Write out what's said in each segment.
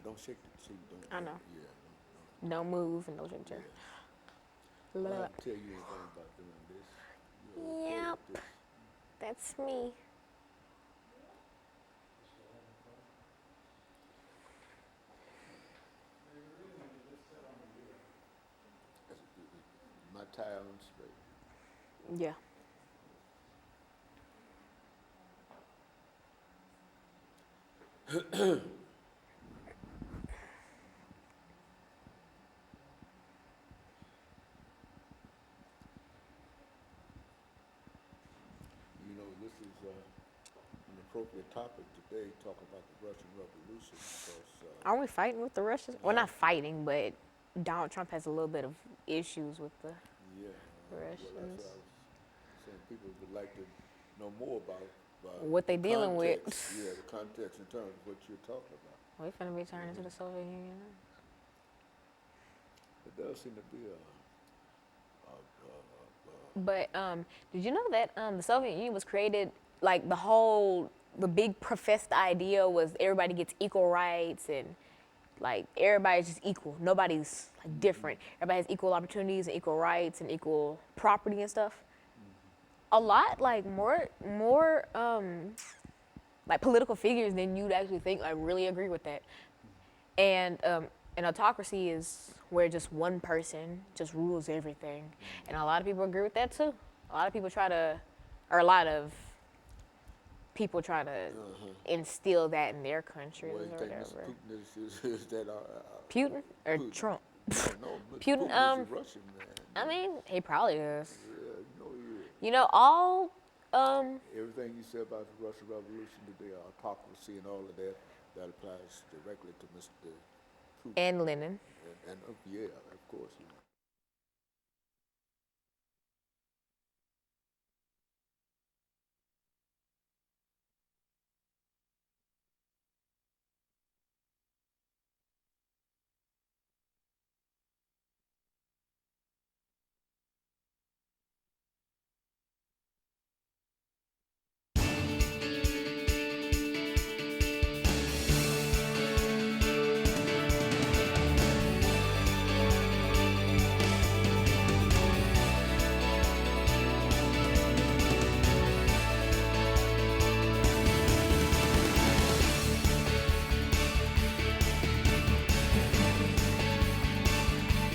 don't shake it. See, don't. I know. Yeah. Don't move and no shake chair. Yeah. Well, I can tell you anything about doing this. You're okay Yep, with this. that's me. My tie on straight. Yeah. You know, this is an appropriate topic today. Talk about the Russian Revolution because. Are we fighting with the Russians? Well, not fighting, but Donald Trump has a little bit of issues with the Yeah. Well, that's Russians. what I was saying. People would like to know more about What they the dealing with. context. Yeah, the context in terms of what you're talking about. We finna be turning into the Soviet Union. It does seem to be But did you know that the Soviet Union was created, like the big professed idea was everybody gets equal rights and like everybody's just equal. Nobody's like different. Everybody has equal opportunities and equal rights and equal property and stuff. A lot like more like political figures than you'd actually think like really agree with that. And an autocracy is where just one person just rules everything. And a lot of people agree with that too. A lot of people try to instill that in their countries well, you or think whatever. Mr. Putin is that Putin or Putin. Trump? No, Mr. Putin, Putin is a Russian man. I mean, he probably is. Yeah, you know he is. You know, all Everything you said about the Russian Revolution today, autocracy and all of that, that applies directly to Mr. Putin. and Lenin. And yeah, of course. You know.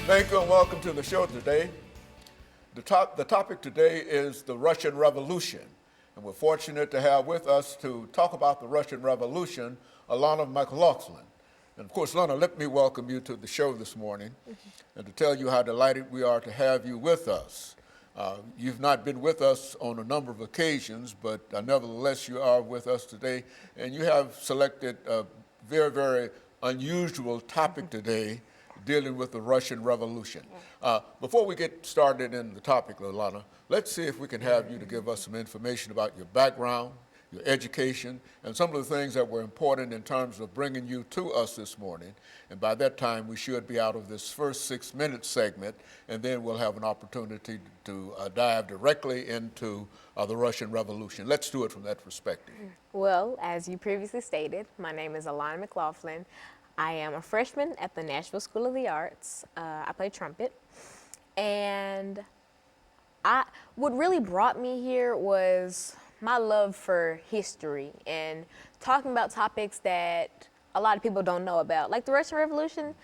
Thank you and welcome to the show today. The topic today is the Russian Revolution. And we're fortunate to have with us to talk about the Russian Revolution, Alana McLaughlin. And of course, Alana, let me welcome you to the show this morning and to tell you how delighted we are to have you with us. You've not been with us on a number of occasions, but nevertheless you are with us today. And you have selected a very, very unusual topic today, dealing with the Russian Revolution. Before we get started in the topic, Alana, let's see if we can have you to give us some information about your background, your education, and some of the things that were important in terms of bringing you to us this morning. And by that time, we should be out of this first 6-minute segment, and then we'll have an opportunity to dive directly into the Russian Revolution. Let's do it from that perspective. Well, as you previously stated, my name is Alana McLaughlin. I am a freshman at the Nashville School of the Arts. I play trumpet. And what really brought me here was my love for history and talking about topics that a lot of people don't know about. Like the Russian Revolution,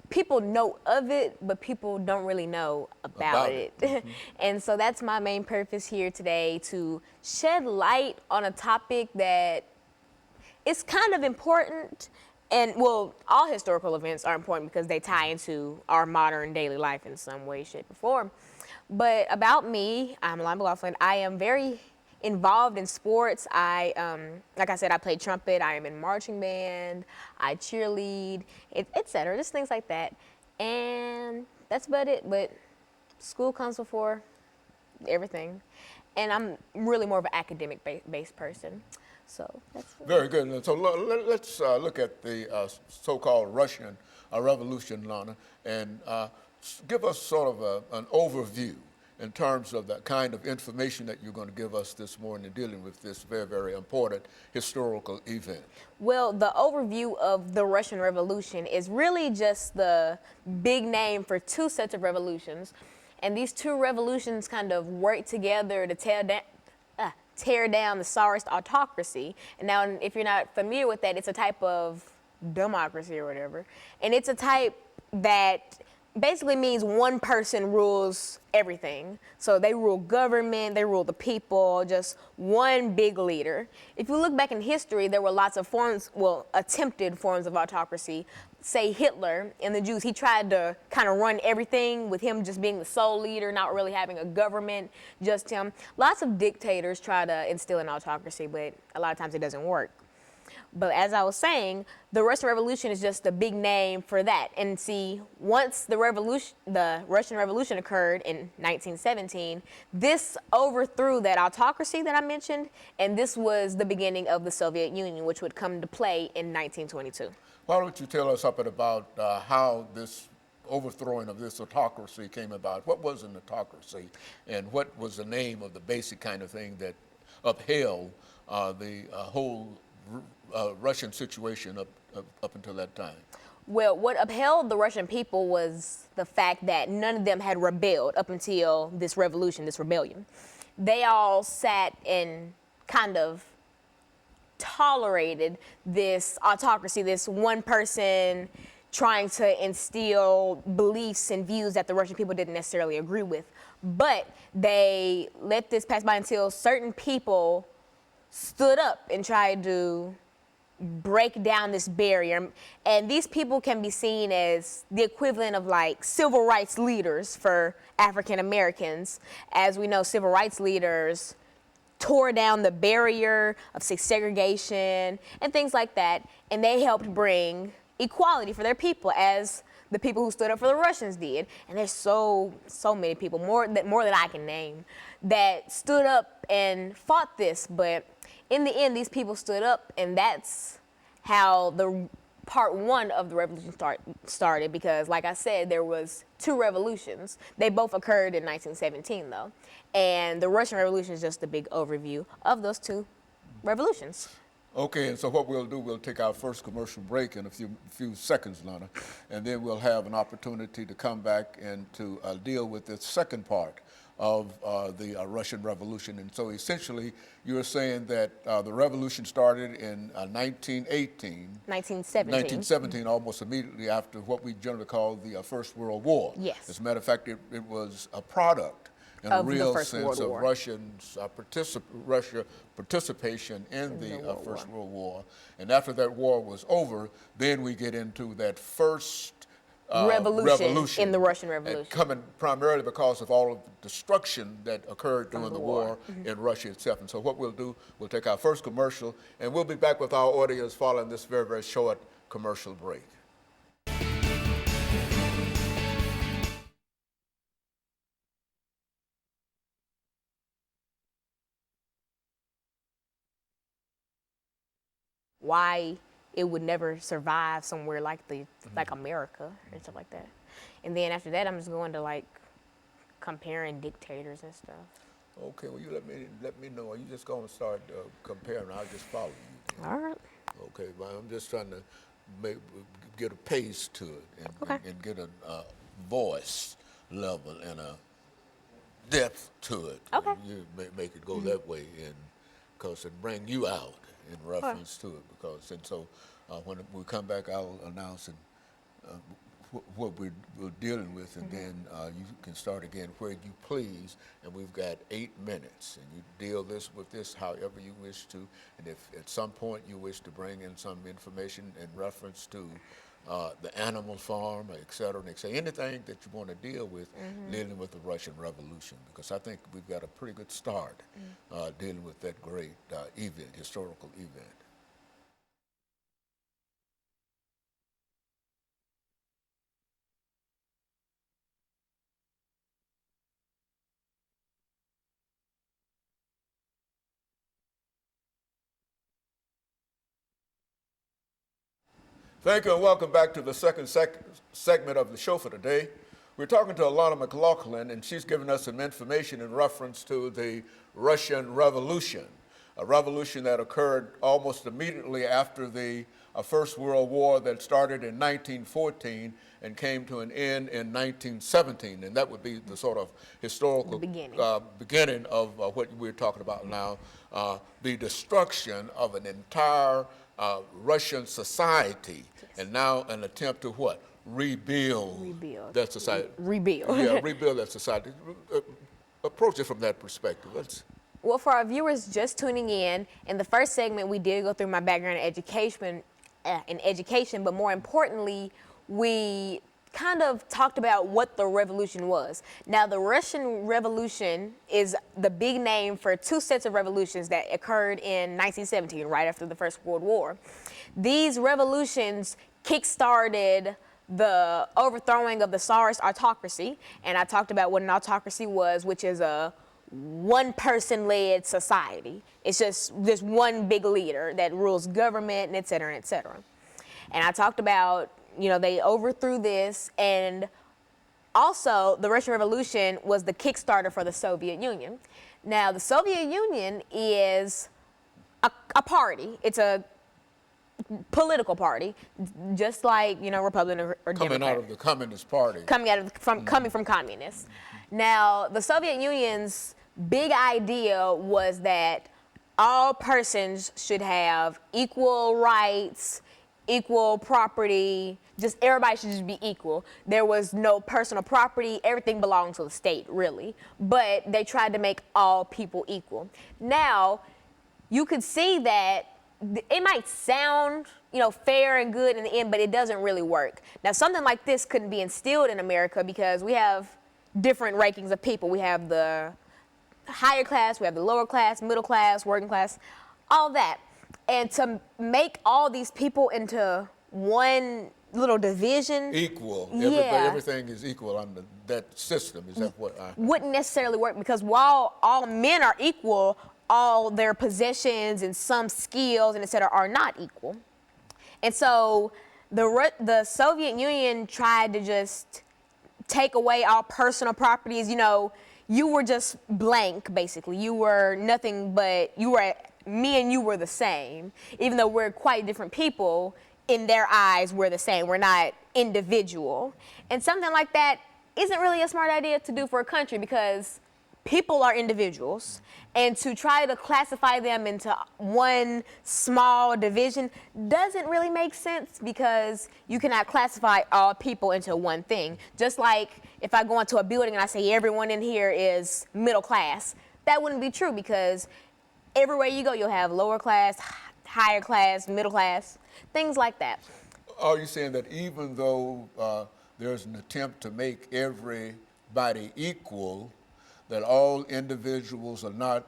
people know of it, but people don't really know about it. Mm-hmm. And so that's my main purpose here today, to shed light on a topic that is kind of important. And well, all historical events are important because they tie into our modern daily life in some way, shape, or form. But about me, I'm Alana McLaughlin. I am very involved in sports. Like I said, I play trumpet. I am in marching band. I cheerlead, etc. Just things like that. And that's about it. But school comes before everything. And I'm really more of an academic based person. So that's very good. So let's look at the so-called Russian Revolution, Lana, and give us sort of an overview in terms of the kind of information that you're going to give us this morning dealing with this very, very important historical event? Well, the overview of the Russian Revolution is really just the big name for two sets of revolutions. And these two revolutions kind of work together to tear down the Tsarist autocracy. And now, if you're not familiar with that, it's a type of democracy or whatever. And it's a type that basically means one person rules everything. So they rule government, they rule the people, just one big leader. If you look back in history, there were lots of forms, well, attempted forms of autocracy. Say Hitler and the Jews, he tried to kind of run everything with him just being the sole leader, not really having a government, just him. Lots of dictators try to instill an autocracy, but a lot of times it doesn't work. But as I was saying, the Russian Revolution is just a big name for that. And see, once the Russian Revolution occurred in 1917, this overthrew that autocracy that I mentioned, and this was the beginning of the Soviet Union, which would come to play in 1922. Why don't you tell us something about how this overthrowing of this autocracy came about? What was an autocracy, and what was the name of the basic kind of thing that upheld the whole Russian situation up until that time? Well, what upheld the Russian people was the fact that none of them had rebelled up until this revolution, this rebellion. They all sat and kind of tolerated this autocracy, this one person trying to instill beliefs and views that the Russian people didn't necessarily agree with. But they let this pass by until certain people stood up and tried to break down this barrier. And these people can be seen as the equivalent of like civil rights leaders for African Americans. As we know, civil rights leaders tore down the barrier of segregation and things like that. And they helped bring equality for their people, as the people who stood up for the Russians did. And there's so many people, more than I can name, that stood up and fought this. But in the end, these people stood up, and that's how the part one of the revolution started. Because, like I said, there was two revolutions. They both occurred in 1917, though. And the Russian Revolution is just a big overview of those two revolutions. Okay, and so what we'll do, we'll take our first commercial break in a few seconds, Lana, and then we'll have an opportunity to come back and to deal with the second part of the Russian Revolution. And so essentially, you're saying that the revolution started in 1917, almost immediately after what we generally call the First World War. Yes. As a matter of fact, it was a product in a real sense of Russia's participation in the First World War. And after that war was over, then we get into that first revolution in the Russian Revolution. Coming primarily because of all of the destruction that occurred during the war in Russia itself. And so what we'll do, we'll take our first commercial, and we'll be back with our audience following this very, very short commercial break. Why it would never survive somewhere like like America and stuff like that. And then after that, I'm just going to like comparing dictators and stuff. Okay, well, you let me know. Are you just going to start comparing? I'll just follow you then. All right. Okay, well, I'm just trying to get a pace to it and get a voice level and a depth to it. Okay. You make it go that way, and because it bring you out in reference to it. And so when we come back, I'll announce what we're dealing with, and then you can start again where you please. And we've got 8 minutes, and you deal with this however you wish to. And if at some point you wish to bring in some information in reference to the animal farm, et cetera, anything that you want to deal with dealing with the Russian Revolution, because I think we've got a pretty good start dealing with that great historical event. Thank you, and welcome back to the second segment of the show for today. We're talking to Alana McLaughlin, and she's given us some information in reference to the Russian Revolution, a revolution that occurred almost immediately after the First World War that started in 1914 and came to an end in 1917. And that would be the sort of historical beginning of what we're talking about now, the destruction of an entire Russian society, and now an attempt to what? Rebuild that society. Yeah, rebuild that society. Approach it from that perspective. Well, for our viewers just tuning in the first segment, we did go through my background in education, but more importantly, we kind of talked about what the revolution was. Now, the Russian Revolution is the big name for two sets of revolutions that occurred in 1917, right after the First World War. These revolutions kick-started the overthrowing of the Tsarist autocracy, and I talked about what an autocracy was, which is a one-person-led society. It's just this one big leader that rules government, and et cetera, et cetera. And I talked about, you know, they overthrew this, and also the Russian Revolution was the kickstarter for the Soviet Union. Now, the Soviet Union is a party. It's a political party, just like, you know, Republican or Democrat. Coming out of the Communist Party. Coming from communists. Now, the Soviet Union's big idea was that all persons should have equal rights, equal property, just everybody should just be equal. There was no personal property, everything belonged to the state, really. But they tried to make all people equal. Now, you could see that it might sound, you know, fair and good in the end, but it doesn't really work. Now, something like this couldn't be instilled in America because we have different rankings of people. We have the higher class, we have the lower class, middle class, working class, all that. And to make all these people into one little division. Equal. Yeah. Everything is equal under that system. Is that what I... Wouldn't necessarily work, because while all men are equal, all their possessions and some skills and et cetera are not equal. And so the Soviet Union tried to just take away all personal properties. You know, you were just blank, basically. You were nothing but, me and you were the same. Even though we're quite different people, in their eyes, we're the same. We're not individual. And something like that isn't really a smart idea to do for a country, because people are individuals, and to try to classify them into one small division doesn't really make sense, because you cannot classify all people into one thing. Just like if I go into a building and I say everyone in here is middle class, that wouldn't be true, because everywhere you go you'll have lower class, higher class, middle class, things like that. Are you saying that even though there's an attempt to make everybody equal, that all individuals are not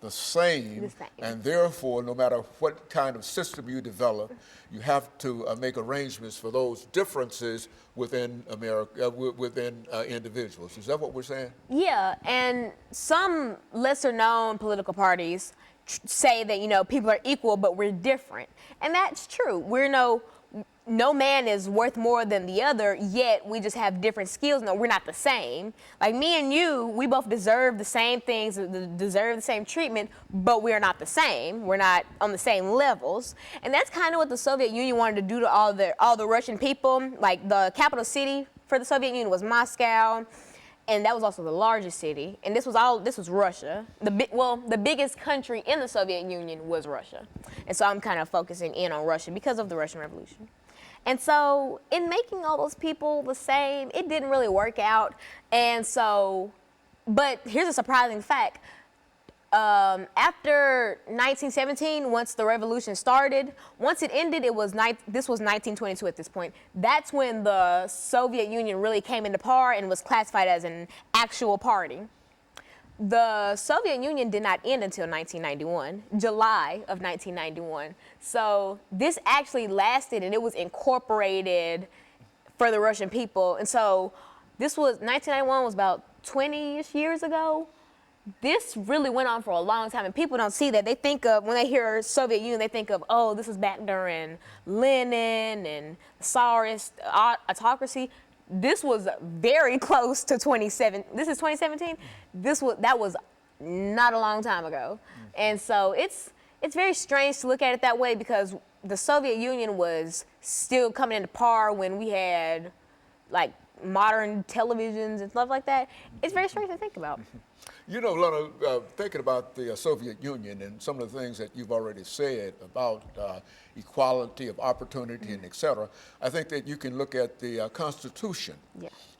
the same, and therefore, no matter what kind of system you develop, you have to make arrangements for those differences within America, within individuals? Is that what we're saying? Yeah, and some lesser-known political parties say that, you know, people are equal, but we're different, and that's true. No man is worth more than the other, yet we just have different skills. No, we're not the same. Like me and you, we both deserve the same things, deserve the same treatment, but we are not the same. We're not on the same levels. And that's kind of what the Soviet Union wanted to do to all the Russian people. Like, the capital city for the Soviet Union was Moscow, and that was also the largest city. And this was Russia. The biggest country in the Soviet Union was Russia. And so I'm kind of focusing in on Russia because of the Russian Revolution. And so in making all those people the same, it didn't really work out. And so, but here's a surprising fact. After 1917, once the revolution started, once it ended, this was 1922 at this point. That's when the Soviet Union really came into power and was classified as an actual party. The Soviet Union did not end until 1991, July of 1991. So this actually lasted, and it was incorporated for the Russian people. And so 1991 was about 20-ish years ago. This really went on for a long time, and people don't see that. They think of, when they hear Soviet Union, they think of, oh, this is back during Lenin and the Tsarist autocracy. this was very close to 27. This is 2017. That was not a long time ago, and so it's very strange to look at it that way because the Soviet Union was still coming into par when we had like modern televisions and stuff like that. It's very strange to think about. You know, Lana, thinking about the Soviet Union and some of the things that you've already said about equality of opportunity and et cetera, I think that you can look at the Constitution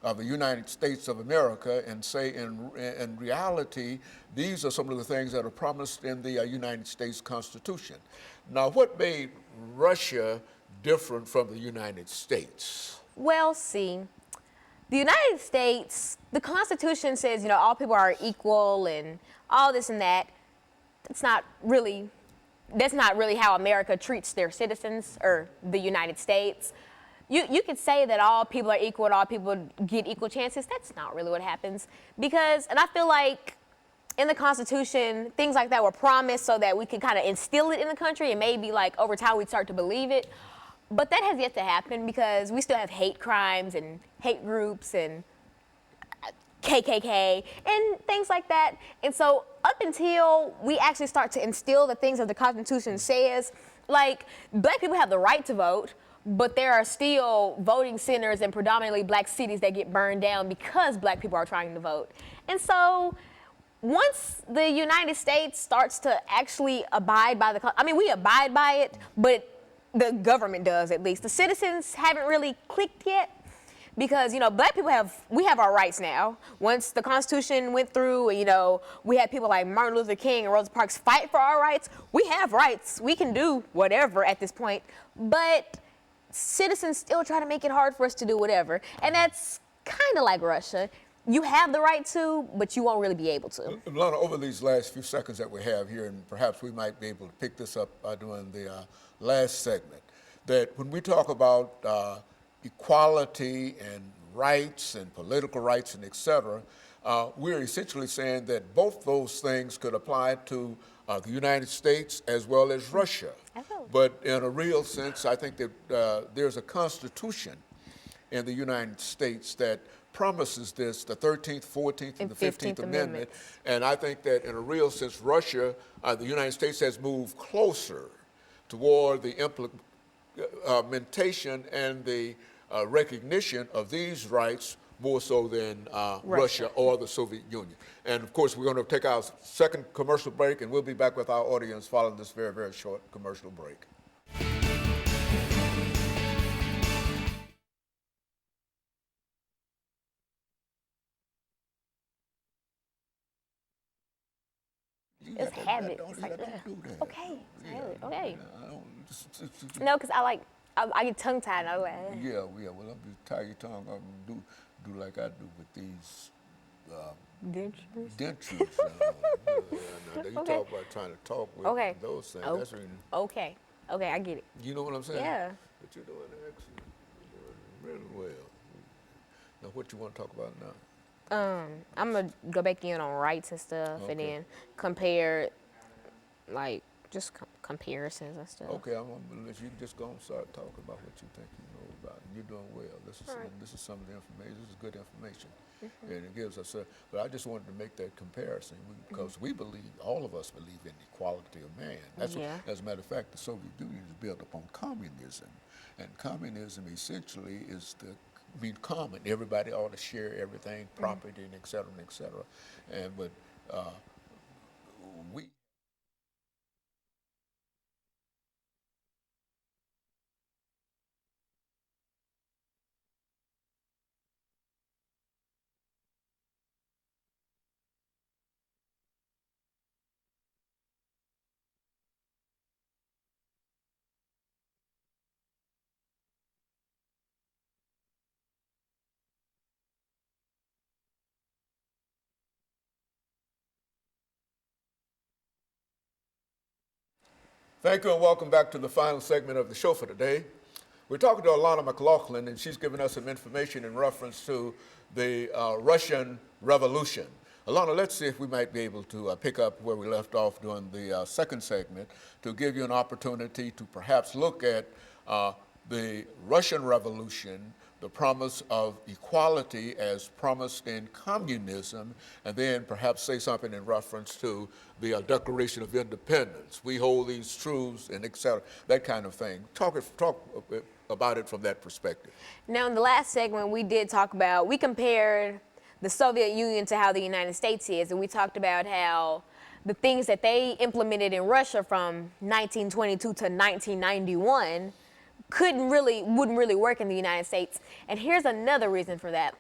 of the United States of America and say in reality, these are some of the things that are promised in the United States Constitution. Now, what made Russia different from the United States? Well, see, the United States, the Constitution says, you know, all people are equal and all this and that. That's not really how America treats their citizens or the United States. You could say that all people are equal and all people get equal chances. That's not really what happens because, and I feel like in the Constitution, things like that were promised so that we could kind of instill it in the country and maybe like over time we'd start to believe it. But that has yet to happen because we still have hate crimes and hate groups and KKK and things like that. And so up until we actually start to instill the things that the Constitution says, like black people have the right to vote, but there are still voting centers in predominantly black cities that get burned down because black people are trying to vote. And so once the United States starts to actually abide by we abide by it, but the government does at least. The citizens haven't really clicked yet because, you know, black people we have our rights now. Once the Constitution went through, you know, we had people like Martin Luther King and Rosa Parks fight for our rights. We have rights. We can do whatever at this point. But citizens still try to make it hard for us to do whatever. And that's kind of like Russia. You have the right to, but you won't really be able to. Lana, over these last few seconds that we have here, and perhaps we might be able to pick this up during the last segment, that when we talk about equality and rights and political rights and et cetera, we're essentially saying that both those things could apply to the United States as well as Russia. But in a real sense, I think that there's a constitution in the United States that promises this, the 13th, 14th, and the 15th Amendment. And I think that in a real sense, Russia, the United States has moved closer toward the implementation and the recognition of these rights more so than Russia or the Soviet Union. And of course, we're going to take our second commercial break, and we'll be back with our audience following this very, very short commercial break. It's habit. It's like, don't do that. Okay, it's habit. Okay. No, No, because I get tongue tied. I was like, yeah, well, I'm just tie your tongue up and do like I do with these dentures. You Okay. talk about trying to talk with those things. Oh, That's really, okay, I get it. you know what I'm saying? Yeah. But you're doing excellent. You're doing really well. Now, what you want to talk about now? I'm gonna go back in on rights and stuff, and then compare, like just comparisons and stuff. Okay, I'm gonna let you just go and start talking about what you think you know about. You're doing well. This is some of the information. This is good information, and it gives us a. But I just wanted to make that comparison because we believe, all of us believe in equality of man. That's what, as a matter of fact, the Soviet Union is built upon communism, and communism essentially is common. Everybody ought to share everything, property, and et cetera, and et cetera. But we. Thank you and welcome back to the final segment of the show for today. We're talking to Alana McLaughlin, and she's given us some information in reference to the Russian Revolution. Alana, let's see if we might be able to pick up where we left off during the second segment to give you an opportunity to perhaps look at the Russian Revolution, the promise of equality as promised in communism, and then perhaps say something in reference to the Declaration of Independence. We hold these truths and et cetera, that kind of thing. Talk about it from that perspective. Now, in the last segment, we compared the Soviet Union to how the United States is, and we talked about how the things that they implemented in Russia from 1922 to 1991 wouldn't really work in the United States. And here's another reason for that.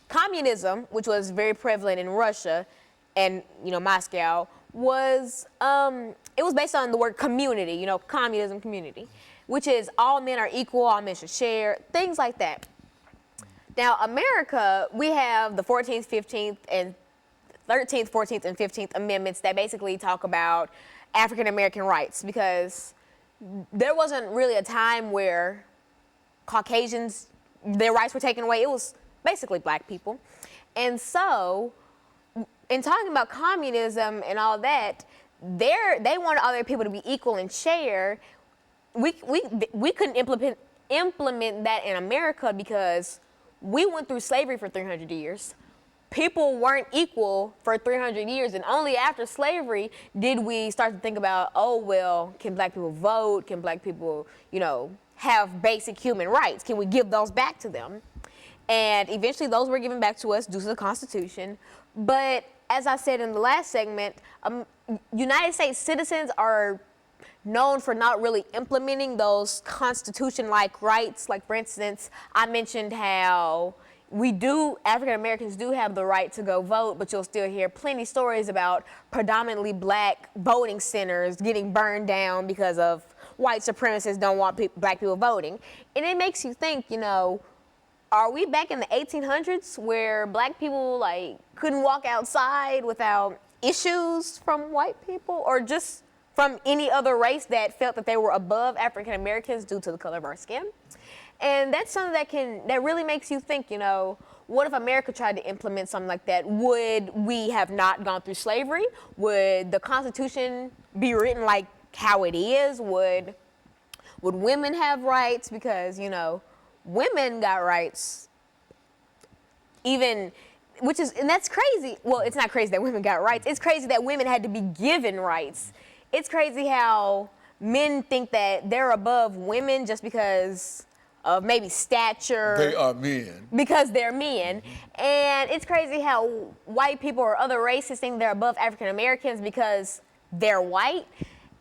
Communism, which was very prevalent in Russia and, Moscow, was it was based on the word community, communism, community, which is all men are equal, all men should share, things like that. Now, America, we have the 14th, 15th, and 13th, 14th, and 15th Amendments that basically talk about African American rights, because there wasn't really a time where Caucasians, their rights were taken away. It was basically black people. And so, in talking about communism and all that, they wanted other people to be equal and share. We couldn't implement that in America because we went through slavery for 300 years. People weren't equal for 300 years, and only after slavery did we start to think about, oh, well, can black people vote? Can black people, have basic human rights? Can we give those back to them? And eventually those were given back to us due to the Constitution. But as I said in the last segment, United States citizens are known for not really implementing those Constitution-like rights. Like, for instance, I mentioned how African Americans do have the right to go vote, but you'll still hear plenty of stories about predominantly black voting centers getting burned down because of white supremacists don't want black people voting. And it makes you think, are we back in the 1800s where black people couldn't walk outside without issues from white people, or just from any other race that felt that they were above African Americans due to the color of our skin? And that's something that really makes you think, what if America tried to implement something like that? Would we have not gone through slavery? Would the Constitution be written like how it is? Would women have rights? Because, women got rights and that's crazy. Well, it's not crazy that women got rights. It's crazy that women had to be given rights. It's crazy how men think that they're above women just because of maybe stature. They are men. Because they're men. Mm-hmm. And it's crazy how white people or other races think they're above African Americans because they're white.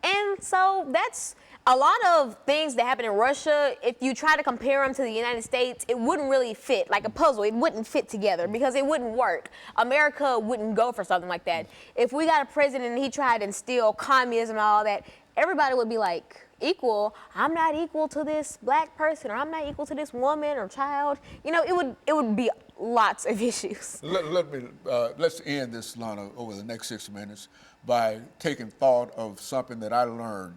And so that's a lot of things that happen in Russia. If you try to compare them to the United States, it wouldn't really fit. Like a puzzle, it wouldn't fit together because it wouldn't work. America wouldn't go for something like that. If we got a president and he tried to instill communism and all that, everybody would be like, equal, I'm not equal to this black person, or I'm not equal to this woman or child. It would be lots of issues. Let's end this, Lana, over the next 6 minutes by taking thought of something that I learned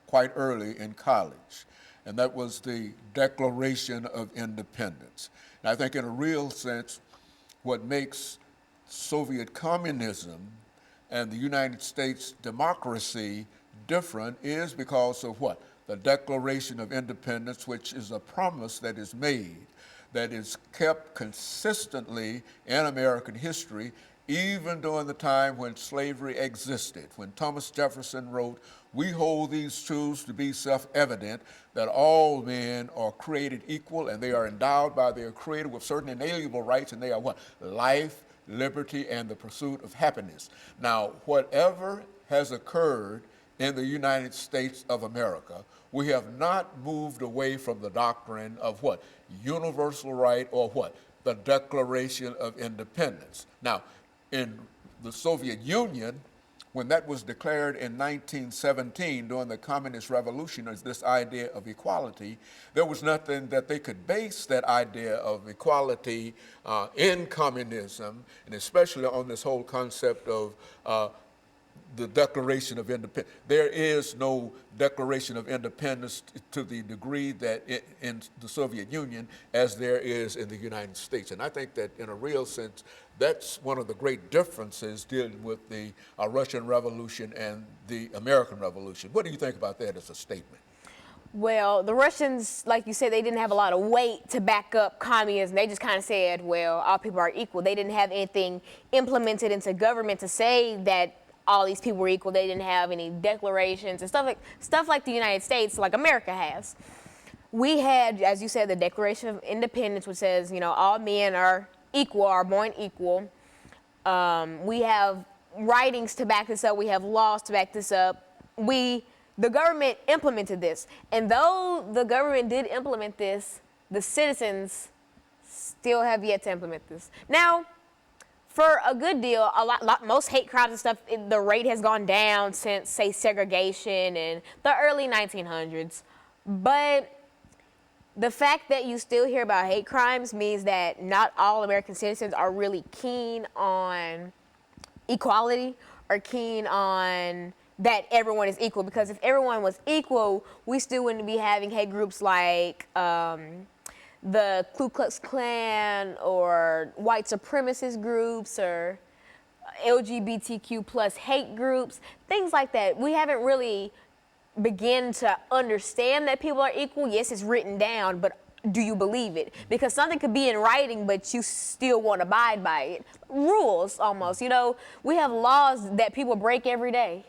quite early in college, and that was the Declaration of Independence. And I think in a real sense, what makes Soviet communism and the United States democracy different is because of what? The Declaration of Independence, which is a promise that is made, that is kept consistently in American history, even during the time when slavery existed. When Thomas Jefferson wrote, "We hold these truths to be self-evident, that all men are created equal and they are endowed by their Creator with certain inalienable rights, and they are what? Life, liberty, and the pursuit of happiness." Now, whatever has occurred in the United States of America, we have not moved away from the doctrine of what? Universal right, or what? The Declaration of Independence. Now, in the Soviet Union, when that was declared in 1917 during the Communist Revolution as this idea of equality, there was nothing that they could base that idea of equality in communism, and especially on this whole concept of the Declaration of Independence. There is no Declaration of Independence to the degree that in the Soviet Union as there is in the United States. And I think that in a real sense, that's one of the great differences dealing with the Russian Revolution and the American Revolution. What do you think about that as a statement? Well, the Russians, like you said, they didn't have a lot of weight to back up communism. They just kind of said, well, all people are equal. They didn't have anything implemented into government to say that all these people were equal. They didn't have any declarations and stuff like the United States, like America has. We had, as you said, the Declaration of Independence, which says, all men are equal, are born equal. We have writings to back this up. We have laws to back this up. The government implemented this. And though the government did implement this, the citizens still have yet to implement this. Now, for a good deal, most hate crimes and stuff, the rate has gone down since, say, segregation in the early 1900s. But the fact that you still hear about hate crimes means that not all American citizens are really keen on equality or keen on that everyone is equal. Because if everyone was equal, we still wouldn't be having hate groups like the Ku Klux Klan or white supremacist groups or LGBTQ plus hate groups, things like that. We haven't really begin to understand that people are equal. Yes, it's written down, but do you believe it? Because something could be in writing, but you still won't abide by it. Rules, almost. We have laws that people break every day.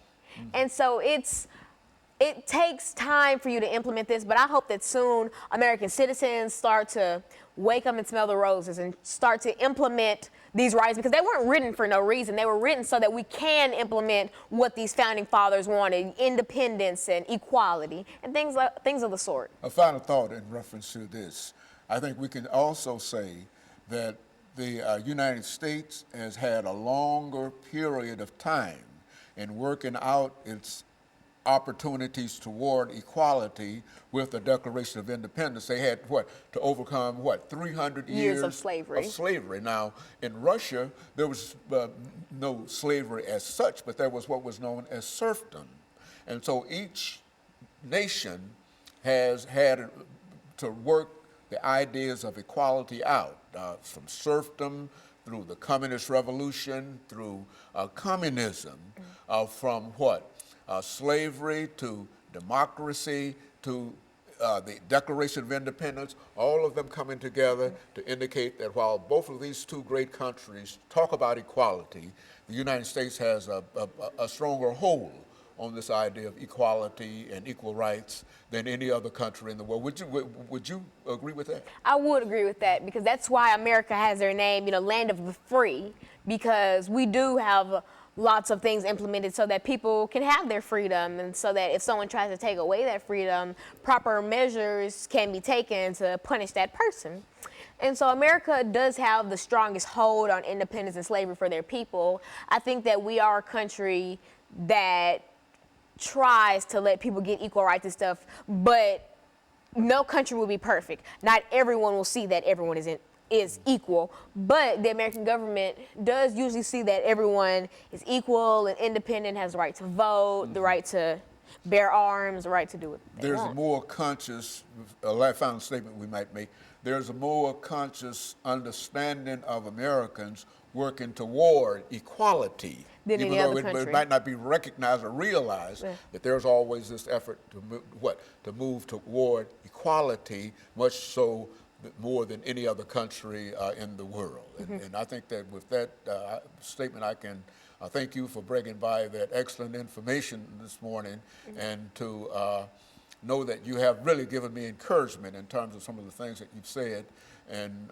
And so it takes time for you to implement this, but I hope that soon American citizens start to wake up and smell the roses and start to implement these rights, because they weren't written for no reason. They were written so that we can implement what these founding fathers wanted: independence and equality and things of the sort. A final thought in reference to this. I think we can also say that the United States has had a longer period of time in working out its opportunities toward equality with the Declaration of Independence. They had to overcome 300 years of slavery. Now, in Russia, there was no slavery as such, but there was what was known as serfdom. And so each nation has had to work the ideas of equality out, from serfdom through the Communist Revolution, through communism, from slavery to democracy to the Declaration of Independence, all of them coming together to indicate that while both of these two great countries talk about equality, the United States has a stronger hold on this idea of equality and equal rights than any other country in the world. Would you agree with that? I would agree with that, because that's why America has their name, land of the free, because we do have lots of things implemented so that people can have their freedom, and so that if someone tries to take away that freedom, proper measures can be taken to punish that person. And so America does have the strongest hold on independence and slavery for their people. I think that we are a country that tries to let people get equal rights and stuff, but no country will be perfect. Not everyone will see that everyone is equal, but the American government does usually see that everyone is equal and independent, has the right to vote, the right to bear arms, the right to do what they want. There's a more conscious, a final statement we might make, there's a more conscious understanding of Americans working toward equality, than even any though other it country. might not be recognized or realized, that there's always this effort to move toward equality, much so more than any other country in the world. And I think that with that statement, I can thank you for bringing by that excellent information this morning, and to know that you have really given me encouragement in terms of some of the things that you've said. And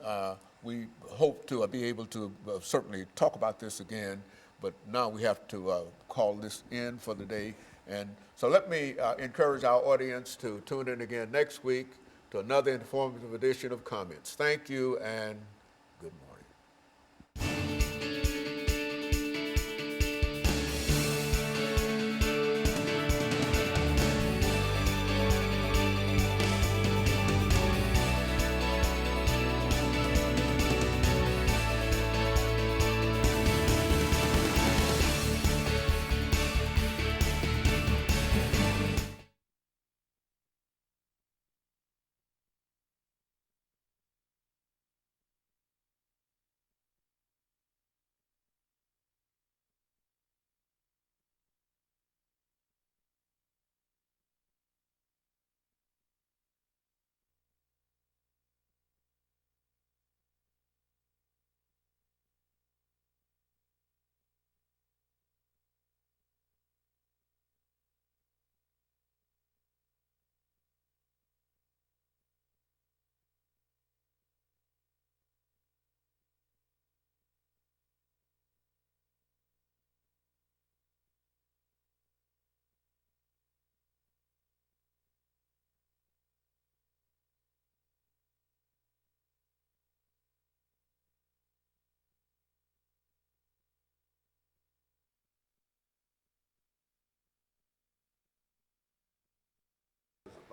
we hope to be able to certainly talk about this again, but now we have to call this in for the day. And so let me encourage our audience to tune in again next week to another informative edition of Comments. Thank you, and good morning.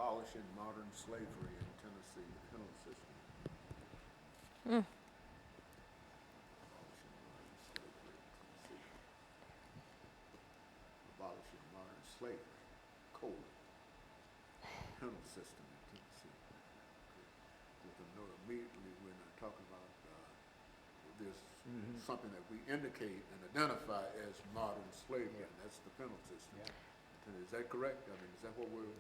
abolishing modern slavery in Tennessee, the penal system. Abolishing modern slavery, code, penal system in Tennessee. With a note immediately, we're not talking about this, something that we indicate and identify as modern slavery, and that's the penal system. Is that correct? I mean, is that what we're